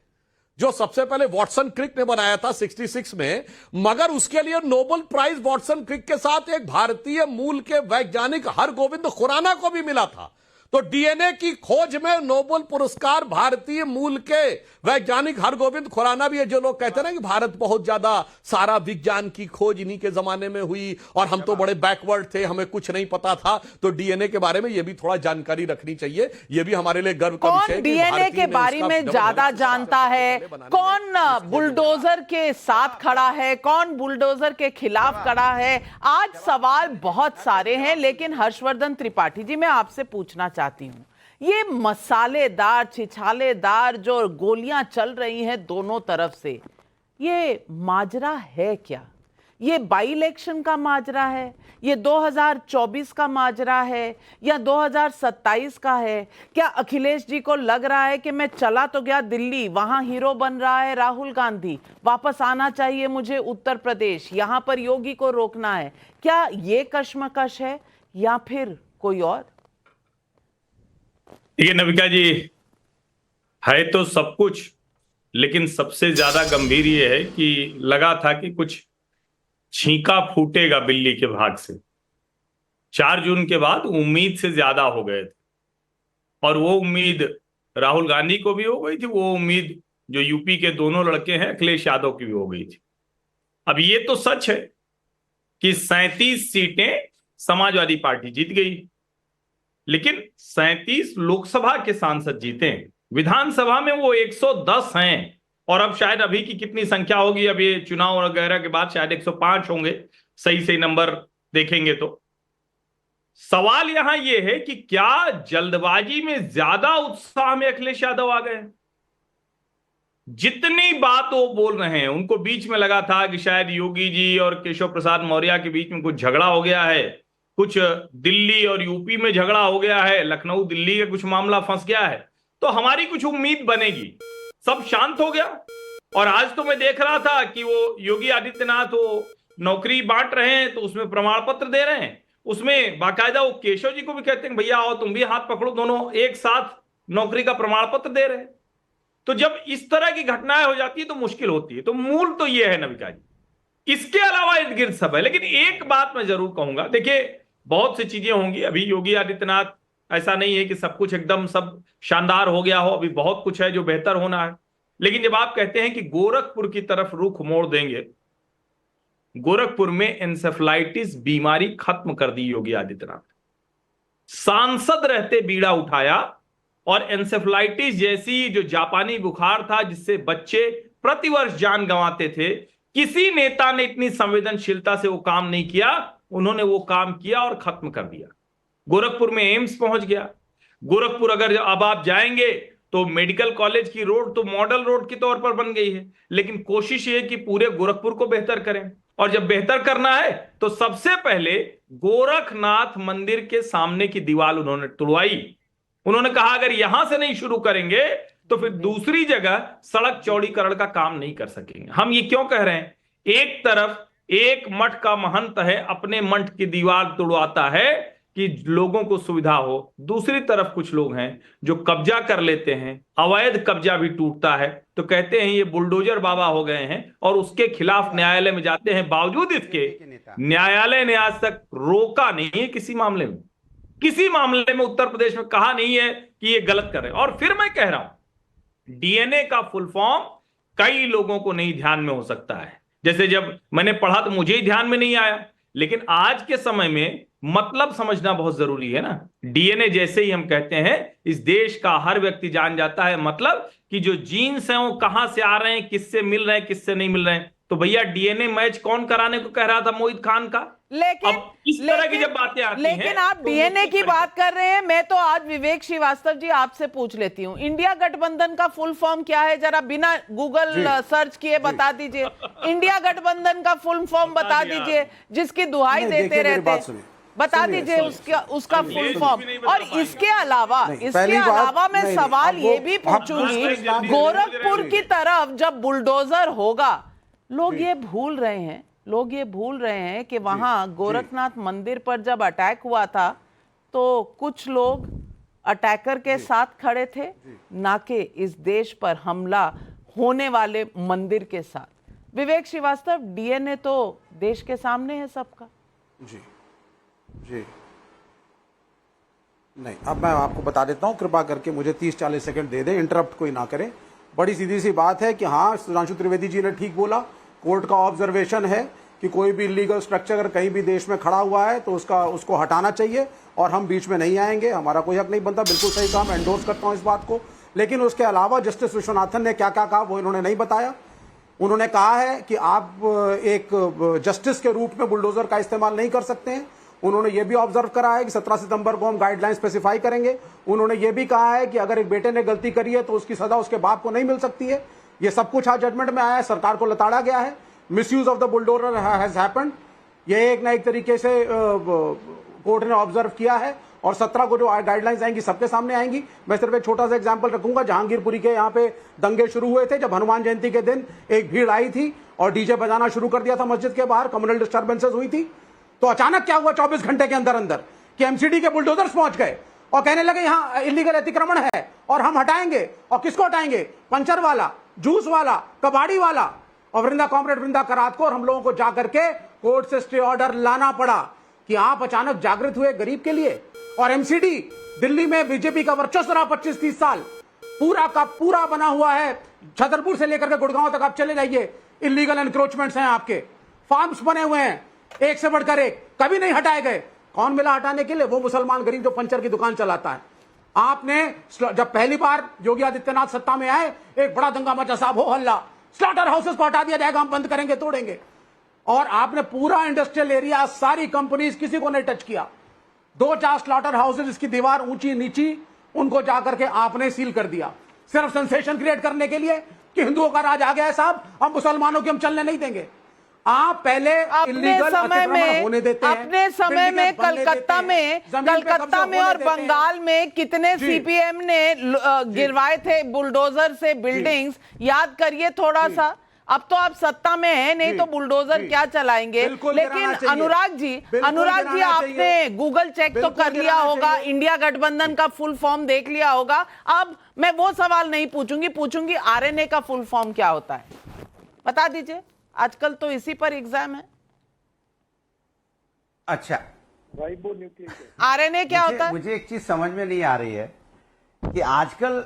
जो सबसे पहले वॉटसन क्रिक ने बनाया था 66 में, मगर उसके लिए नोबेल प्राइज वॉटसन क्रिक के साथ एक भारतीय मूल के वैज्ञानिक हरगोविंद खुराना को भी मिला था। तो डीएनए की खोज में नोबेल पुरस्कार भारतीय मूल के वैज्ञानिक हरगोविंद खुराना भी है। जो लोग कहते हैं कि भारत बहुत ज्यादा सारा विज्ञान की खोज इन्हीं के जमाने में हुई और हम तो बड़े बैकवर्ड थे, हमें कुछ नहीं पता था, तो डीएनए के बारे में यह भी थोड़ा जानकारी रखनी चाहिए। यह भी हमारे लिए गर्व का विषय है। कौन डीएनए के बारे में ज्यादा जानता है? कौन बुलडोजर के साथ खड़ा है, कौन बुलडोजर के खिलाफ खड़ा है? आज सवाल बहुत सारे हैं, लेकिन हर्षवर्धन त्रिपाठी जी, मैं आपसे पूछना चाहती हूं, ये मसालेदार छिछालेदार जो गोलियां चल रही हैं दोनों तरफ से, ये माजरा है क्या? ये बाई इलेक्शन का माजरा है, ये 2024 का माजरा है, या 2027 का है? क्या अखिलेश जी को लग रहा है कि मैं चला तो गया दिल्ली, वहां हीरो बन रहा है राहुल गांधी, वापस आना चाहिए मुझे उत्तर प्रदेश, यहां पर योगी को रोकना है? क्या ये कश्मकश है या फिर कोई और? देखिए नविका जी, है तो सब कुछ, लेकिन सबसे ज्यादा गंभीर ये है कि लगा था कि कुछ छींका फूटेगा बिल्ली के भाग से। 4 जून के बाद उम्मीद से ज्यादा हो गए थे, और वो उम्मीद राहुल गांधी को भी हो गई थी, वो उम्मीद जो यूपी के दोनों लड़के हैं अखिलेश यादव की भी हो गई थी। अब ये तो सच है कि 37 सीटें समाजवादी पार्टी जीत गई, लेकिन 37 लोकसभा के सांसद जीते, विधानसभा में वो 110 हैं, और अब शायद अभी की कितनी संख्या होगी, अब ये चुनाव वगैरह के बाद शायद 105 होंगे, सही नंबर देखेंगे तो। सवाल यहां ये है कि क्या जल्दबाजी में ज्यादा उत्साह में अखिलेश यादव आ गए? जितनी बात वो बोल रहे हैं, उनको बीच में लगा था कि शायद योगी जी और केशव प्रसाद मौर्य के बीच में कुछ झगड़ा हो गया है, कुछ दिल्ली और यूपी में झगड़ा हो गया है, लखनऊ दिल्ली का कुछ मामला फंस गया है, तो हमारी कुछ उम्मीद बनेगी। सब शांत हो गया। और आज तो मैं देख रहा था कि वो योगी आदित्यनाथ वो नौकरी बांट रहे हैं, तो उसमें प्रमाण पत्र दे रहे हैं, उसमें बाकायदा वो केशव जी को भी कहते हैं भैया आओ तुम भी हाथ पकड़ो, दोनों एक साथ नौकरी का प्रमाण पत्र दे रहे हैं। तो जब इस तरह की घटनाएं हो जाती है तो मुश्किल होती है। तो मूल तो ये है नविका जी, इसके अलावा इर्द गिर्द सब है। लेकिन एक बात मैं जरूर कहूंगा, देखिए बहुत सी चीजें होंगी। अभी योगी आदित्यनाथ, ऐसा नहीं है कि सब कुछ एकदम सब शानदार हो गया हो, अभी बहुत कुछ है जो बेहतर होना है। लेकिन जब आप कहते हैं कि गोरखपुर की तरफ रुख मोड़ देंगे, गोरखपुर में एंसेफ्लाइटिस बीमारी खत्म कर दी योगी आदित्यनाथ। सांसद रहते बीड़ा उठाया और एंसेफ्लाइटिस जैसी जो जापानी बुखार था जिससे बच्चे प्रतिवर्ष जान गंवाते थे, किसी नेता ने इतनी संवेदनशीलता से वो काम नहीं किया। उन्होंने वो काम किया और खत्म कर दिया। गोरखपुर में एम्स पहुंच गया। गोरखपुर अगर अब आप जाएंगे तो मेडिकल कॉलेज की रोड तो मॉडल रोड के तौर पर बन गई है। लेकिन कोशिश ये कि पूरे गोरखपुर को बेहतर करें, और जब बेहतर करना है तो सबसे पहले गोरखनाथ मंदिर के सामने की दीवार उन्होंने तुड़वाई। उन्होंने कहा अगर यहां से नहीं शुरू करेंगे तो फिर दूसरी जगह सड़क चौड़ीकरण का काम नहीं कर सकेंगे। हम ये क्यों कह रहे हैं? एक तरफ एक मठ का महंत है, अपने मठ की दीवार तुड़वाता है कि लोगों को सुविधा हो। दूसरी तरफ कुछ लोग हैं जो कब्जा कर लेते हैं, अवैध कब्जा भी टूटता है तो कहते हैं ये बुलडोजर बाबा हो गए हैं, और उसके खिलाफ न्यायालय में जाते हैं। बावजूद इसके न्यायालय ने आज तक रोका नहीं है किसी मामले में। किसी मामले में उत्तर प्रदेश में कहा नहीं है कि ये गलत कर रहे हैं। और फिर मैं कह रहा हूं, डीएनए का फुल फॉर्म कई लोगों को नहीं ध्यान में हो सकता है। जैसे जब मैंने पढ़ा तो मुझे ही ध्यान में नहीं आया, लेकिन आज के समय में मतलब समझना बहुत जरूरी है ना। डीएनए जैसे ही हम कहते हैं, इस देश का हर व्यक्ति जान जाता है मतलब कि जो जीन्स हैं वो कहां से आ रहे हैं, किससे मिल रहे हैं, किससे नहीं मिल रहे हैं। तो भैया डीएनए मैच कौन कराने को कह रहा था? मोहित खान का। लेकिन अब इस तरह की जब बातें आती हैं, लेकिन आप डीएनए की बात कर रहे हैं, मैं तो आज विवेक श्रीवास्तव जी आपसे पूछ लेती हूँ, इंडिया गठबंधन का फुल फॉर्म क्या है? जरा बिना गूगल सर्च किए बता दीजिए। इंडिया गठबंधन का फुल फॉर्म बता दीजिए, जिसकी दुहाई देते रहते हैं, बता दीजिए उसका फुल फॉर्म। और इसके अलावा मैं सवाल ये भी पूछूंगी, गोरखपुर की तरफ जब बुलडोजर होगा, लोग ये भूल रहे हैं कि वहां गोरखनाथ मंदिर पर जब अटैक हुआ था तो कुछ लोग अटैकर के साथ खड़े थे, ना कि इस देश पर हमला होने वाले मंदिर के साथ। विवेक श्रीवास्तव, डीएनए तो देश के सामने है सबका। जी जी नहीं, अब मैं आपको बता देता हूं, कृपा करके मुझे 30-40 सेकंड दे दें, इंटरप्ट कोई ना करें। बड़ी सीधी सी बात है कि हाँ, सुधांशु त्रिवेदी जी ने ठीक बोला। कोर्ट का ऑब्जर्वेशन है कि कोई भी इलीगल स्ट्रक्चर अगर कहीं भी देश में खड़ा हुआ है तो उसको हटाना चाहिए, और हम बीच में नहीं आएंगे, हमारा कोई हक नहीं बनता। बिल्कुल सही कहा, मैं एंडोर्स करता हूं इस बात को। लेकिन उसके अलावा जस्टिस विश्वनाथन ने क्या क्या कहा वो इन्होंने नहीं बताया। उन्होंने कहा है कि आप एक जस्टिस के रूप में बुलडोजर का इस्तेमाल नहीं कर सकते हैं। उन्होंने ये भी ऑब्जर्व करा है कि 17 सितंबर को हम गाइडलाइन स्पेसिफाई करेंगे। उन्होंने ये भी कहा है कि अगर एक बेटे ने गलती करी है तो उसकी सजा उसके बाप को नहीं मिल सकती है। ये सब कुछ आज जजमेंट में आया है, सरकार को लताड़ा गया है। Misuse of the bulldozer has happened, ये एक ना एक तरीके से कोर्ट ने ऑब्जर्व किया है। और 17 को जो गाइडलाइंस आएंगी सबके सामने आएंगी। मैं सिर्फ एक छोटा सा एग्जांपल रखूंगा, जहांगीरपुरी के यहाँ पे दंगे शुरू हुए थे जब हनुमान जयंती के दिन एक भीड़ आई थी और डीजे बजाना शुरू कर दिया था मस्जिद के बाहर, कम्युनल डिस्टर्बेंसेस हुई थी। तो अचानक क्या हुआ 24 घंटे के अंदर अंदर कि एमसीडी के बुलडोजर्स पहुंच गए और कहने लगे यहाँ इलीगल अतिक्रमण है और हम हटाएंगे। और किसको हटाएंगे? पंचर वाला, जूस वाला, कबाड़ी वाला और वृंदा कॉमरेड वृंदा करात को। और हम लोगों को जाकर के कोर्ट से स्टे ऑर्डर लाना पड़ा कि आप अचानक जागृत हुए गरीब के लिए। और एमसीडी दिल्ली में बीजेपी का वर्चस्व रहा 25-30 साल, पूरा का पूरा बना हुआ है। छतरपुर से लेकर के गुड़गांव तक आप चले जाइए, इलीगल एनक्रोचमेंट्स हैं, आपके फार्म्स बने हुए हैं एक से बढ़कर एक, कभी नहीं हटाए गए। कौन मिला हटाने के लिए? वो मुसलमान गरीब जो पंचर की दुकान चलाता है। आपने जब पहली बार योगी आदित्यनाथ सत्ता में आए, एक बड़ा दंगा मचा, साहब हो हल्ला, स्लॉटर हाउसेस को हटा दिया जाएगा, हम बंद करेंगे, तोड़ेंगे। और आपने पूरा इंडस्ट्रियल एरिया, सारी कंपनीज, किसी को नहीं टच किया। 2-4 स्लॉटर हाउसेस इसकी दीवार ऊंची नीची, उनको जाकर के आपने सील कर दिया, सिर्फ सेंसेशन क्रिएट करने के लिए कि हिंदुओं का राज आ गया है साहब, हम मुसलमानों की हम चलने नहीं देंगे। आप पहले अपने समय में कलकत्ता में और बंगाल में कितने सीपीएम ने गिरवाए थे बुलडोजर से बिल्डिंग्स, याद करिए थोड़ा सा। अब तो आप सत्ता में हैं, नहीं तो बुलडोजर क्या चलाएंगे। बिल्कुल लेकिन गिराना चाहिए। अनुराग जी गिराना आपने चाहिए। गूगल चेक तो बिल्कुल कर लिया गिराना होगा, चाहिए। इंडिया गठबंधन का फुल फॉर्म देख लिया होगा। अब मैं वो सवाल नहीं पूछूंगी आरएनए का फुल फॉर्म क्या होता है, बता दीजिए। आजकल तो इसी पर एग्जाम है। अच्छा, राइबो न्यूक्लिक एसिड। आरएनए क्या होता है? मुझे एक चीज समझ में नहीं आ रही है कि आजकल,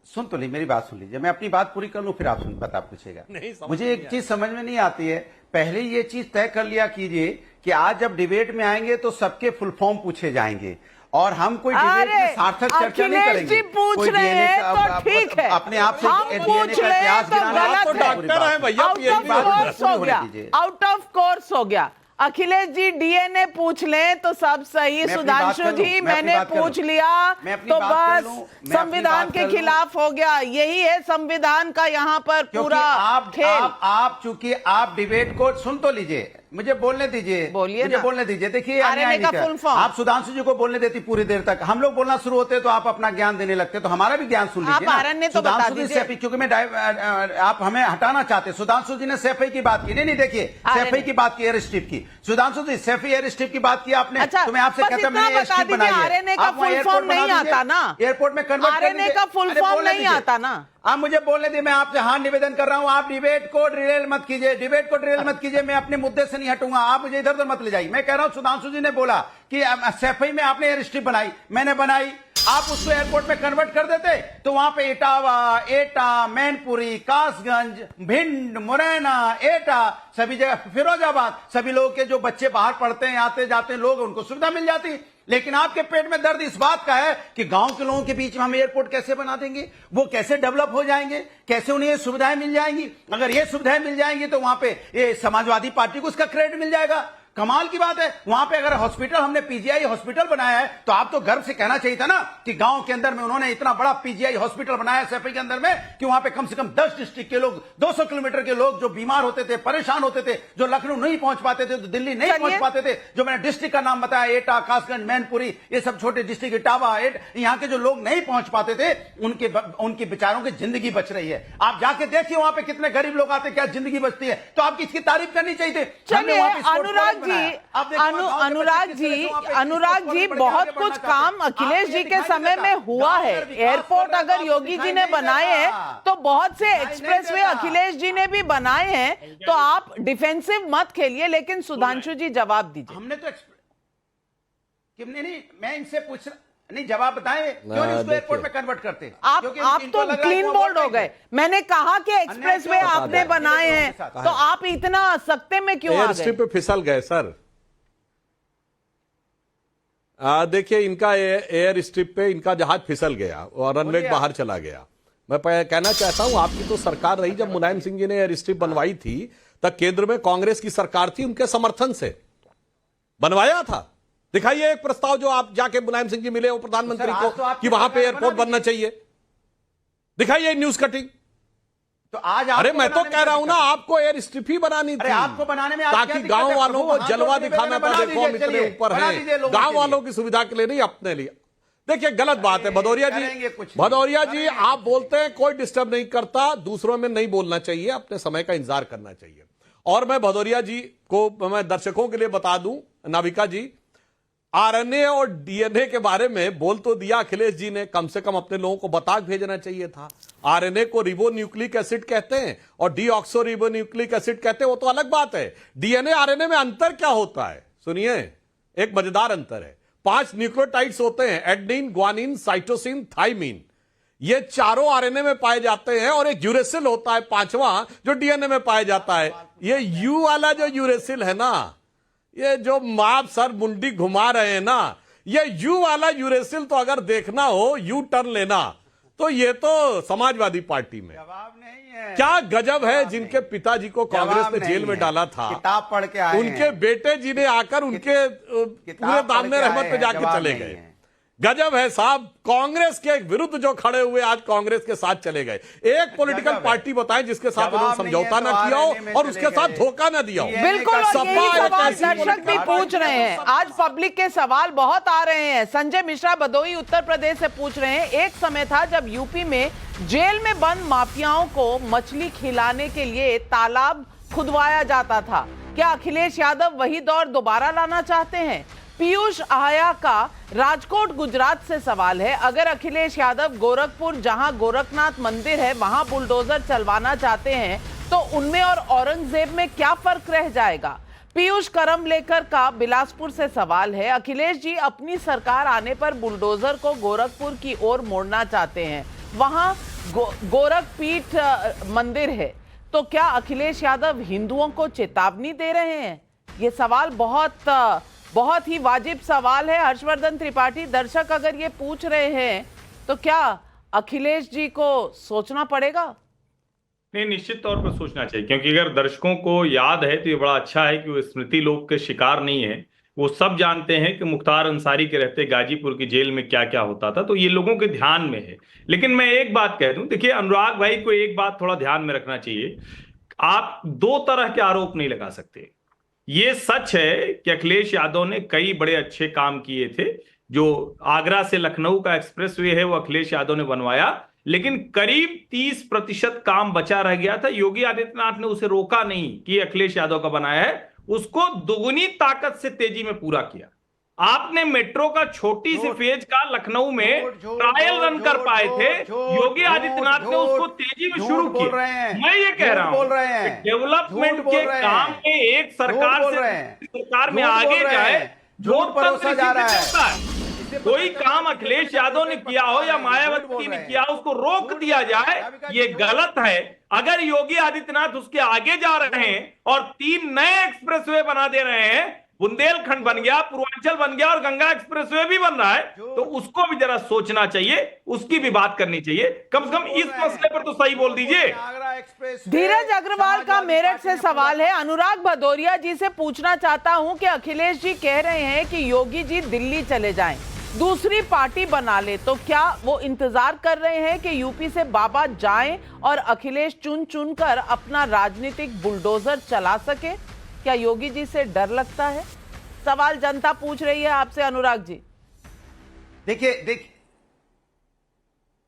सुन तो ली, मेरी बात सुन लीजिए, मैं अपनी बात पूरी कर लूं फिर आप बता पूछेगा। मुझे एक चीज समझ में नहीं आती है, पहले ये चीज तय कर लिया कीजिए कि आज जब डिबेट में आएंगे तो सबके फुल फॉर्म पूछे जाएंगे और हम कोई डिबेट में सार्थक चर्चा नहीं करेंगे। जी पूछ कोई रहे DNA हैं का- तो ठीक है, अपने आप से हम DNA पूछ का रहे हैं इतिहास तो गिराना गलत तो है। डॉक्टर हैं भैया, आउट ऑफ कोर्स हो गया, आउट ऑफ कोर्स हो गया। अखिलेश जी डीएनए पूछ लें तो सब सही। मैं अपनी बात सुधांशु कर लूं, जी मैं अपनी मैंने बात कर पूछ लूं। लिया मैं अपनी तो बात कर बस लूं, मैं अपनी संविधान बात के कर लूं। खिलाफ हो गया। यही है संविधान का यहाँ पर क्योंकि पूरा खेल। आप चूंकि आप डिबेट को सुन तो लीजिए, मुझे बोलने दीजिए, बोलिए मुझे ना। बोलने दीजिए। देखिए आरएनए अन्याय का नहीं कर। Full form. आप सुधांशु जी को बोलने देती पूरी देर तक, हम लोग बोलना शुरू होते तो आप अपना ज्ञान देने लगते, तो हमारा भी ज्ञान सुन लीजिए आप आरएनए तो बता सुधांशु जी दीजिए। सैफी, क्योंकि मैं आप हमें हटाना चाहते। सुधांशु जी ने सैफई की बात की, नहीं देखिए सैफई की बात की, एयर स्ट्रिप की। सुधांशु जी सैफई एयर स्ट्रिप की बात की आपने, अच्छा, तो मैं आपसे बस कहता इतना मैंने एयर बता स्ट्रिप दीजिए, बनाई है। आरएनए का आप वहाँ फुल एयरपोर्ट फॉर्म नहीं बना दीजिए, आता ना। एयरपोर्ट में कन्वर्ट कर आरएनए दीजिए। का फुल अरे फॉर्म बोलने नहीं दीजिए। आता ना। आप मुझे बोलने दीजिए, मैं आपसे हाँ निवेदन कर रहा हूं, आप डिबेट को डिरेल मत कीजिए, डिबेट को डिरेल मत कीजिए। मैं अपने मुद्दे से नहीं हटूंगा, आप मुझे इधर उधर मत ले जाइए। मैं कह रहा हूं सुधांशु जी ने बोला कि सैफई में आपने एयर स्ट्रिप बनाई, मैंने बनाई, आप उसको एयरपोर्ट में कन्वर्ट कर देते तो वहां पे इटावा, एटा, मैनपुरी, कासगंज, भिंड, मुरैना, एटा, सभी जगह, फिरोजाबाद, सभी लोगों के जो बच्चे बाहर पढ़ते हैं, आते जाते हैं लोग, उनको सुविधा मिल जाती। लेकिन आपके पेट में दर्द इस बात का है कि गांव के लोगों के बीच में हम एयरपोर्ट कैसे बना देंगे, वो कैसे डेवलप हो जाएंगे, कैसे उन्हें ये सुविधाएं मिल जाएंगी। अगर ये सुविधाएं मिल जाएंगी तो वहां पे ये समाजवादी पार्टी को उसका क्रेडिट मिल जाएगा। कमाल की बात है। वहां पे अगर हॉस्पिटल, हमने पीजीआई हॉस्पिटल बनाया है, तो आप तो गर्व से कहना चाहिए था ना कि गांव के अंदर में उन्होंने इतना बड़ा पीजीआई हॉस्पिटल बनाया सैफई के अंदर में कि वहां पे कम से कम 10 डिस्ट्रिक्ट के लोग, 200 किलोमीटर के लोग जो बीमार होते थे, परेशान होते थे, जो लखनऊ नहीं पहुंच पाते थे, जो दिल्ली नहीं पहुंच पाते थे, जो मैंने डिस्ट्रिक्ट का नाम बताया, एटा, कासगंज, मैनपुरी, ये सब छोटे डिस्ट्रिक्ट, इटावा, यहाँ के जो लोग नहीं पहुंच पाते थे, उनके बेचारों की जिंदगी बच रही है। आप जाके देखिए वहां पे कितने गरीब लोग आते, क्या जिंदगी बचती है। तो आपकी इसकी तारीफ करनी चाहिए। चलिए अनुराग जी बहुत कुछ काम अखिलेश जी के समय में हुआ है। एयरपोर्ट अगर योगी जी ने बनाए हैं तो बहुत से एक्सप्रेसवे अखिलेश जी ने भी बनाए हैं, तो आप डिफेंसिव मत खेलिए। लेकिन सुधांशु जी जवाब दीजिए। हमने तो नहीं, मैं इनसे पूछ नहीं, जवाब बताएं, क्यों नहीं उसको एयरपोर्ट में कन्वर्ट करते? आप तो क्लीन बोल्ड हो गए। मैंने कहा कि एक्सप्रेसवे आपने बनाए हैं, तो आप इतना सख्ते में क्यों आ एयर गए? स्ट्रिप पे फिसल गए सर। देखिए इनका एयर स्ट्रिप पे इनका जहाज फिसल गया और रनवे बाहर चला गया। मैं कहना चाहता हूं, आपकी तो सरकार रही जब मुलायम सिंह जी ने एयर स्ट्रिप बनवाई थी, तब केंद्र में कांग्रेस की सरकार थी, उनके समर्थन से बनवाया था। दिखाइए एक प्रस्ताव जो आप जाके मुलायम सिंह जी मिले हो प्रधानमंत्री को कि वहां पे एयरपोर्ट बनना चाहिए, दिखाइए न्यूज कटिंग। तो आज अरे मैं तो कह रहा हूं ना, आपको एयर स्ट्रिप ही बनानी थी, आपको बनाने में ताकि गांव वालों को जलवा दिखाना था, देखो हम इतने ऊपर हैं, गांव वालों की सुविधा के लिए नहीं, अपने लिए। देखिए गलत बात है भदौरिया जी, आप बोलते हैं कोई डिस्टर्ब नहीं करता, दूसरों में नहीं बोलना चाहिए, अपने समय का इंतजार करना चाहिए। और मैं भदौरिया जी को, मैं दर्शकों के लिए बता दूं, नाविका जी, आरएनए और डीएनए के बारे में बोल तो दिया अखिलेश जी ने, कम से कम अपने लोगों को बता भेजना चाहिए था। आरएनए को रिबोन्यूक्लिक एसिड कहते हैं और डीऑक्सो रिबोन्यूक्लिक एसिड कहते हैं, वो तो अलग बात है। डीएनए आरएनए में अंतर क्या होता है सुनिए, एक मजेदार अंतर है। 5 न्यूक्लियोटाइड्स होते हैं, एडेनिन, ग्वानिन, साइटोसिन, थाइमिन। ये चारों आरएनए में पाए जाते हैं और एक यूरेसिल होता है 5वां जो डीएनए में पाया जाता है। ये यू वाला जो यूरेसिल है ना, ये जो आप सर मुंडी घुमा रहे हैं ना, ये यू वाला यूरेसिल तो अगर देखना हो, यू टर्न लेना, तो ये तो समाजवादी पार्टी में जवाब नहीं है। क्या गजब है, जिनके पिताजी को कांग्रेस ने जेल में डाला था, किताब पढ़ के आए उनके बेटे जी ने आकर उनके पूरे दामने रहमत पे जाके चले गए। गजब है साहब, कांग्रेस के विरुद्ध जो खड़े हुए आज कांग्रेस के साथ चले गए। एक पॉलिटिकल पार्टी बताएं जिसके साथ उन्होंने समझौता ना किया हो और उसके साथ धोखा ना दिया हो। बिल्कुल, और यही सवाल दर्शक भी पूछ रहे हैं। आज पब्लिक के सवाल बहुत आ रहे हैं। संजय मिश्रा भदोई उत्तर प्रदेश से पूछ रहे हैं, एक समय था जब यूपी में जेल में बंद माफियाओं को मछली खिलाने के लिए तालाब खुदवाया जाता था। क्या अखिलेश यादव वही दौर दोबारा लाना चाहते हैं? पीयूष आया का राजकोट गुजरात से सवाल है, अगर अखिलेश यादव गोरखपुर जहां गोरखनाथ मंदिर है वहां बुलडोजर चलवाना चाहते हैं तो उनमें और औरंगजेब में क्या फर्क रह जाएगा? पीयूष करमलेकर का बिलासपुर से सवाल है, अखिलेश जी अपनी सरकार आने पर बुलडोजर को गोरखपुर की ओर मोड़ना चाहते हैं, वहां गोरखपीठ मंदिर है, तो क्या अखिलेश यादव हिंदुओं को चेतावनी दे रहे हैं? ये सवाल बहुत ही वाजिब सवाल है। हर्षवर्धन त्रिपाठी, दर्शक अगर ये पूछ रहे हैं तो क्या अखिलेश जी को सोचना पड़ेगा? नहीं, निश्चित तौर पर सोचना चाहिए, क्योंकि अगर दर्शकों को याद है तो ये बड़ा अच्छा है कि वो स्मृति लोक के शिकार नहीं है। वो सब जानते हैं कि मुख्तार अंसारी के रहते गाजीपुर की जेल में क्या क्या होता था, तो ये लोगों के ध्यान में है। लेकिन मैं एक बात कह दूं, देखिए अनुराग भाई को एक बात थोड़ा ध्यान में रखना चाहिए, आप दो तरह के आरोप नहीं लगा सकते। ये सच है कि अखिलेश यादव ने कई बड़े अच्छे काम किए थे, जो आगरा से लखनऊ का एक्सप्रेसवे है वो अखिलेश यादव ने बनवाया, लेकिन करीब 30% काम बचा रह गया था। योगी आदित्यनाथ ने उसे रोका नहीं कि अखिलेश यादव का बनाया है, उसको दुगुनी ताकत से तेजी में पूरा किया। आपने मेट्रो का छोटी सी फेज का लखनऊ में ट्रायल रन कर पाए थे, योगी आदित्यनाथ ने उसको तेजी में शुरू किया। मैं ये कह रहा हूं डेवलपमेंट के काम में एक सरकार से सरकार में आगे जाए, लोकतंत्र जा रहा है। कोई काम अखिलेश यादव ने किया हो या मायावती ने किया उसको रोक दिया जाए, ये गलत है। अगर योगी आदित्यनाथ उसके आगे जा रहे हैं और 3 नए एक्सप्रेसवे बना दे रहे हैं, बुंदेलखंड बन गया, पूर्वांचल बन गया और गंगा एक्सप्रेसवे भी बन रहा है, तो उसको भी जरा सोचना चाहिए, उसकी भी बात करनी चाहिए। कम से कम इस मसले पर तो सही बोल दीजिए। धीरज अग्रवाल का मेरठ से सवाल है, अनुराग भदौरिया जी से पूछना चाहता हूं कि अखिलेश जी कह रहे हैं कि योगी जी दिल्ली चले जाएं, दूसरी पार्टी बना ले, तो क्या वो इंतजार कर रहे हैं कि यूपी से बाबा जाएं और अखिलेश चुन चुन कर अपना राजनीतिक बुलडोजर चला सके? क्या योगी जी से डर लगता है? सवाल जनता पूछ रही है आपसे अनुराग जी।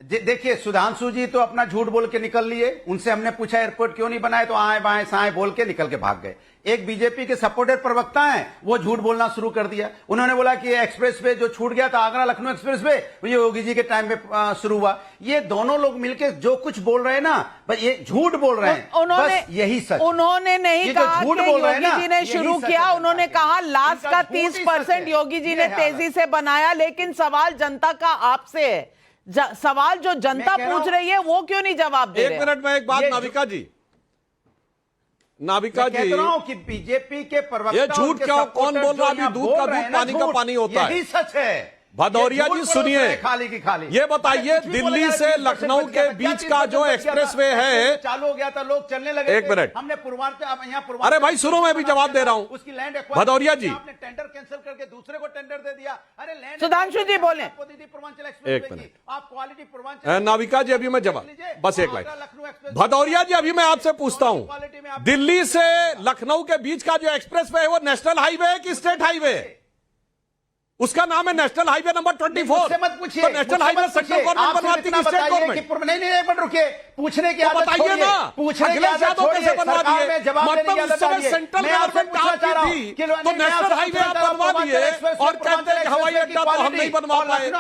देखिए सुधांशु जी तो अपना झूठ बोल के निकल लिए, उनसे हमने पूछा एयरपोर्ट क्यों नहीं बनाए तो आए बाएं साएं बोल के निकल के भाग गए। एक बीजेपी के सपोर्टर प्रवक्ता हैं, वो झूठ बोलना शुरू कर दिया। उन्होंने बोला कि एक्सप्रेस वे जो छूट गया था आगरा लखनऊ एक्सप्रेस वे, ये योगी जी के टाइम में शुरू हुआ। ये दोनों लोग मिलकर जो कुछ बोल रहे हैं ना, बस ये झूठ बोल रहे हैं। उन्होंने यही सच, उन्होंने नहीं कहा कि योगी जी ने शुरू किया, उन्होंने कहा लास्ट का 30% योगी जी ने तेजी से बनाया। लेकिन सवाल जनता का आपसे है, सवाल जो जनता पूछ रही है वो क्यों नहीं जवाब दे रहे? एक मिनट में एक बात, नाविका जी कह रहा हूं कि बीजेपी के प्रवक्ता, ये झूठ क्यों, कौन बोल रहा है? अभी दूध का दूध पानी का पानी होता है। यही सच है। भदौरिया जी सुनिए, खाली की खाली ये बताइए, दिल्ली से लखनऊ के बीच का जो एक्सप्रेसवे है चालू हो गया था, लोग चलने लगे। एक मिनट, हमने अरे भाई सुनो, मैं भी जवाब दे रहा हूं। उसकी लैंड भदौरिया जी, आपने टेंडर कैंसिल करके दूसरे को टेंडर दे दिया। अरे लैंड, सुधांशु जी बोले। एक मिनट, आप क्वालिटी पूर्वांचल, नाविका जी अभी मैं जवाब, बस एक लाइन। भदौरिया जी अभी मैं आपसे पूछता हूं, दिल्ली से लखनऊ के बीच का जो एक्सप्रेसवे है वो नेशनल हाईवे है कि स्टेट हाईवे है? उसका नाम है नेशनल हाईवे नंबर 24। मत पूछिए, तो नेशनल हाईवे सेंट्रल गवर्नमेंट बनवाती है, स्टेट गवर्नमेंट? नहीं, एक मिनट रुकिए, पूछने की आदत बताइए ना, अखिलेश यादव कैसे बनवा दिए? मतलब उस समय सेंट्रल गवर्नमेंट आपकी थी तो नेशनल हाईवे आप बनवा दिए और कहते हैं हवाई अड्डा तो हम नहीं बनवा पाए।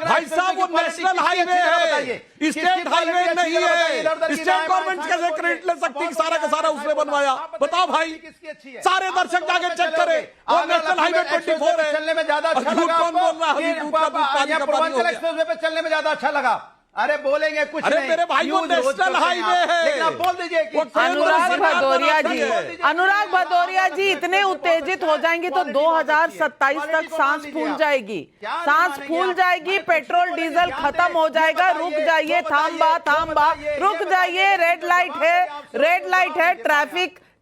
भाई साहब वो नेशनल हाईवे है, स्टेट हाईवे नहीं है। स्टेट गवर्नमेंट कैसे क्रेडिट ले सकती है? सारा का सारा उसने बनवाया। बताओ भाई, सारे दर्शक जाके चेक करें, और नेशनल हाईवे 24 है। चलने में ज्यादा अच्छा लगा, पूर्वांचल एक्सप्रेसवे पे चलने में ज्यादा अच्छा लगा। अरे बोलेंगे कुछ नहीं, मेरे भाई वो नेशनल हाईवे है, लेकिन आप बोल दीजिए कि अनुराग भदौरिया जी इतने उत्तेजित हो जाएंगे तो 2027 तक सांस फूल जाएगी, सांस फूल जाएगी, पेट्रोल डीजल खत्म हो जाएगा। रुक जाइए, थांबा रुक जाइए, रेड लाइट है,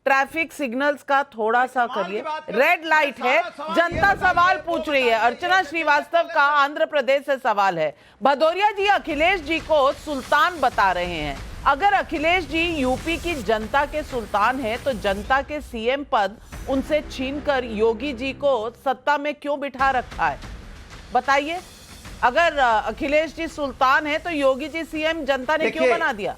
ट्रैफिक सिग्नल्स का थोड़ा सा करिए, रेड लाइट है, जनता सवाल पूछ रही है। अर्चना श्रीवास्तव का आंध्र प्रदेश से सवाल है। भदौरिया जी अखिलेश जी को सुल्तान बता रहे हैं। अगर अखिलेश जी यूपी की जनता के सुल्तान हैं, तो जनता के सीएम पद उनसे छीनकर योगी जी को सत्ता में क्यों बिठा रखा है? बताइए, अगर अखिलेश जी सुल्तान हैं तो योगी जी सीएम जनता ने क्यों बना दिया?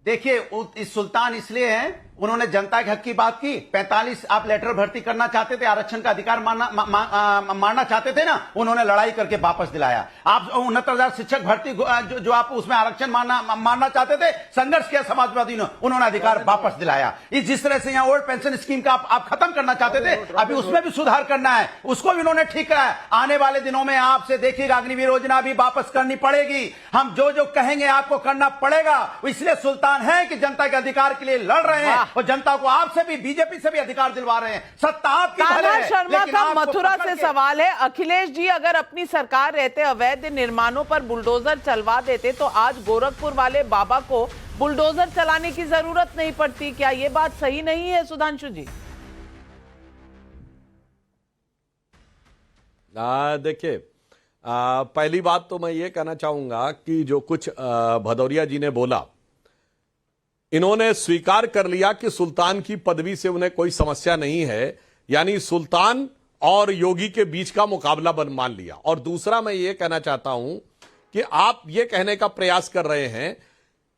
देखिए, इस सुल्तान इसलिए हैं, उन्होंने जनता के हक की बात की। 45 आप लेटर भर्ती करना चाहते थे, आरक्षण का अधिकार मारना चाहते थे ना, उन्होंने लड़ाई करके वापस दिलाया। आप 69,000 शिक्षक भर्ती जो आप उसमें आरक्षण मारना चाहते थे, संघर्ष किया समाजवादी ने, उन्होंने अधिकार वापस दिलाया। जिस तरह से यहाँ ओल्ड पेंशन स्कीम का आप खत्म करना चाहते थे, अभी उसमें भी सुधार करना है, उसको भी उन्होंने ठीक कराया। आने वाले दिनों में आपसे देखिएगा अग्निवीर योजना भी वापस करनी पड़ेगी। हम जो कहेंगे आपको करना पड़ेगा। इसलिए सुल्तान है कि जनता के अधिकार के लिए लड़ रहे हैं और जनता को आपसे भी, बीजेपी से भी अधिकार दिलवा रहे हैं। सत्ता आपकी भले है, शर्मा लेकिन का आपको मथुरा पकड़ से के- सवाल है। अखिलेश जी अगर अपनी सरकार रहते अवैध निर्माणों पर बुलडोजर चलवा देते तो आज गोरखपुर वाले बाबा को बुलडोजर चलाने की जरूरत नहीं पड़ती। क्या ये बात सही नहीं है सुधांशु जी? देखिए, पहली बात तो मैं ये कहना चाहूंगा कि जो कुछ भदौरिया जी ने बोला, इन्होंने स्वीकार कर लिया कि सुल्तान की पदवी से उन्हें कोई समस्या नहीं है, यानी सुल्तान और योगी के बीच का मुकाबला मान लिया। और दूसरा मैं ये कहना चाहता हूं कि आप ये कहने का प्रयास कर रहे हैं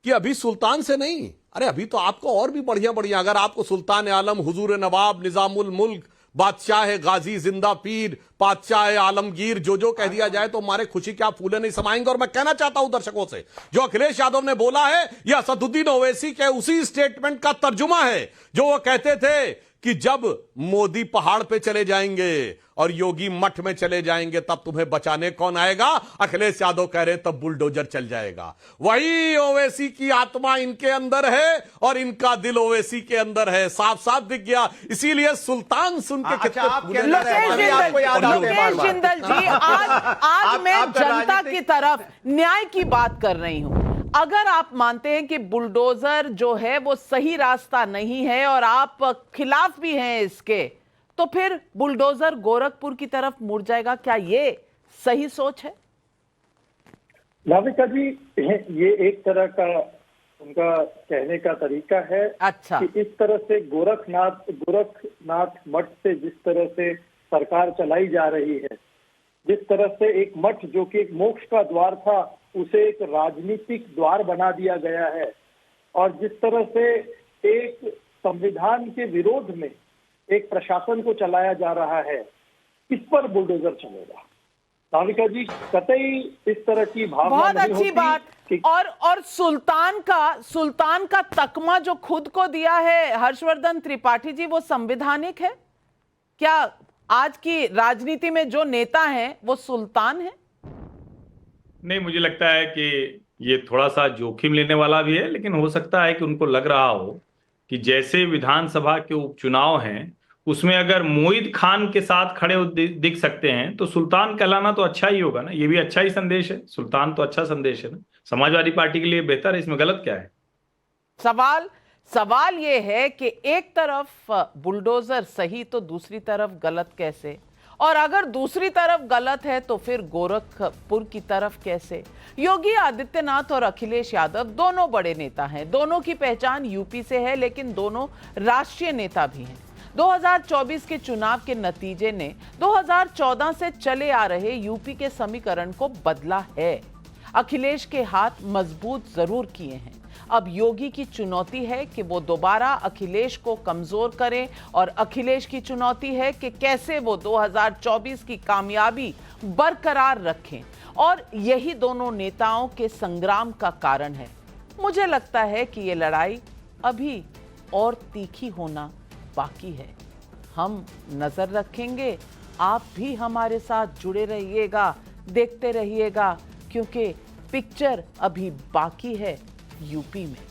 कि अभी सुल्तान से नहीं, अरे अभी तो आपको और भी बढ़िया बढ़िया, अगर आपको सुल्तान आलम, हुजूर नवाब, निजामुल मुल्क, बादशाह गाजी, जिंदा पीर, बादशाह आलमगीर, जो कह दिया जाए तो हमारे खुशी के आप फूले नहीं समाएंगे। और मैं कहना चाहता हूं दर्शकों से, जो अखिलेश यादव ने बोला है यह असदुद्दीन ओवैसी के उसी स्टेटमेंट का तर्जुमा है जो वो कहते थे कि जब मोदी पहाड़ पे चले जाएंगे और योगी मठ में चले जाएंगे तब तुम्हें बचाने कौन आएगा। अखिलेश यादव कह रहे हैं तब बुलडोजर चल जाएगा। वही ओवैसी की आत्मा इनके अंदर है और इनका दिल ओवैसी के अंदर है, साफ साफ दिख गया। इसीलिए सुल्तान सुन के कितने फूले लोकेश जिंदल जी, आज मैं जनता की तरफ न्याय की बात कर रही हूं। अगर आप मानते हैं कि बुलडोजर जो है वो सही रास्ता नहीं है और आप खिलाफ भी हैं इसके, तो फिर बुलडोजर गोरखपुर की तरफ मुड़ जाएगा। क्या ये सही सोच है? लाविका जी, ये एक तरह का उनका कहने का तरीका है। अच्छा। कि इस तरह से गोरखनाथ मठ से जिस तरह से सरकार चलाई जा रही है, जिस तरह से एक मठ जो कि एक मोक्ष का द्वार था उसे एक राजनीतिक द्वार बना दिया गया है, और जिस तरह से एक संविधान के विरोध में एक प्रशासन को चलाया जा रहा है, इस पर बुलडोजर चलेगा। नाविका जी, कतई इस तरह की भावना बहुत नहीं अच्छी होती बात। कि और सुल्तान का तकमा जो खुद को दिया है हर्षवर्धन त्रिपाठी जी, वो संवैधानिक है क्या? आज की राजनीति में जो नेता हैं वो सुल्तान है? नहीं, मुझे लगता है कि ये थोड़ा सा जोखिम लेने वाला भी है, लेकिन हो सकता है कि उनको लग रहा हो कि जैसे विधानसभा के उपचुनाव हैं उसमें अगर मोईद खान के साथ खड़े दिख सकते हैं तो सुल्तान कहलाना तो अच्छा ही होगा ना। ये भी अच्छा ही संदेश है, सुल्तान तो अच्छा संदेश है ना, समाजवादी पार्टी के लिए बेहतर है। इसमें गलत क्या है? सवाल ये है कि एक तरफ बुलडोजर सही तो दूसरी तरफ गलत कैसे? और अगर दूसरी तरफ गलत है तो फिर गोरखपुर की तरफ कैसे? योगी आदित्यनाथ और अखिलेश यादव दोनों बड़े नेता हैं, दोनों की पहचान यूपी से है, लेकिन दोनों राष्ट्रीय नेता भी हैं। 2024 के चुनाव के नतीजे ने 2014 से चले आ रहे यूपी के समीकरण को बदला है। अखिलेश के हाथ मजबूत जरूर किए हैं। अब योगी की चुनौती है कि वो दोबारा अखिलेश को कमजोर करें, और अखिलेश की चुनौती है कि कैसे वो 2024 की कामयाबी बरकरार रखें। और यही दोनों नेताओं के संग्राम का कारण है। मुझे लगता है कि ये लड़ाई अभी और तीखी होना बाकी है। हम नजर रखेंगे, आप भी हमारे साथ जुड़े रहिएगा, देखते रहिएगा, क्योंकि पिक्चर अभी बाकी है यूपी में।